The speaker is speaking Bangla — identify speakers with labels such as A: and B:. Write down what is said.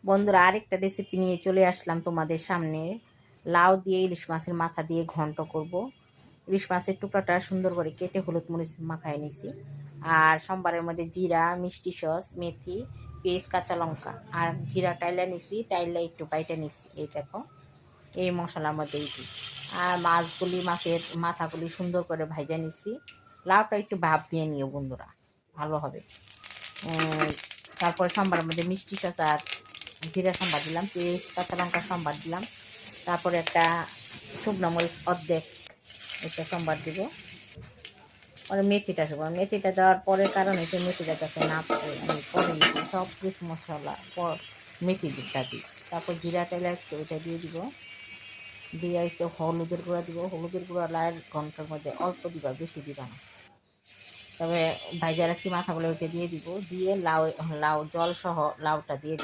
A: বন্ধুরা, আরেকটা রেসিপি নিয়ে চলে আসলাম তোমাদের সামনে। লাউ দিয়ে ইলিশ মাছের মাথা দিয়ে ঘন্ট করব। ইলিশ মাছের টুকরাটা সুন্দর করে কেটে হলুদ মরিচ মাখায় নিছি। আর সোমবারের মধ্যে জিরা, মিষ্টি সস, মেথি, পেঁয়াজ, কাঁচা লঙ্কা আর জিরা টাইলা নিছি, টাইলা একটু বাইটা নিছি। এই দেখো, এই মশলার মধ্যে দিই। আর মাছের মাথাগুলি সুন্দর করে ভাজা নিছি। লাউটা একটু ভাপ দিয়ে নিও বন্ধুরা, ভালো হবে। তারপরে সোমবারের মধ্যে মিষ্টি সস আর জিরা সম্বার দিলাম, পেঁয়াজ কাঁচা লঙ্কা সম্বার দিলাম। তারপরে একটা শুকনো মরিচ অর্ধেক, এটা সম্বার দিব। পরে মেথিটা মেথিটা দেওয়ার পরে কারণ এটা মেথিটা যাতে না পড়ে, আমি পরে সব কিছু মশলা পর মেথি দিকটা দিই। তারপর জিরা তেল আছে ওইটা দিয়ে দিব, দিয়ে একটু হলুদের গুঁড়া দিব। হলুদের গুঁড়া লাল ঘন্টার মধ্যে অল্প দিবা, বেশি দিবা না। তবে ভাইজা রাখছি মাথাগুলো ওইটা দিয়ে দিব, দিয়ে লাউ লাউ জল সহ লাউটা দিয়ে দিব।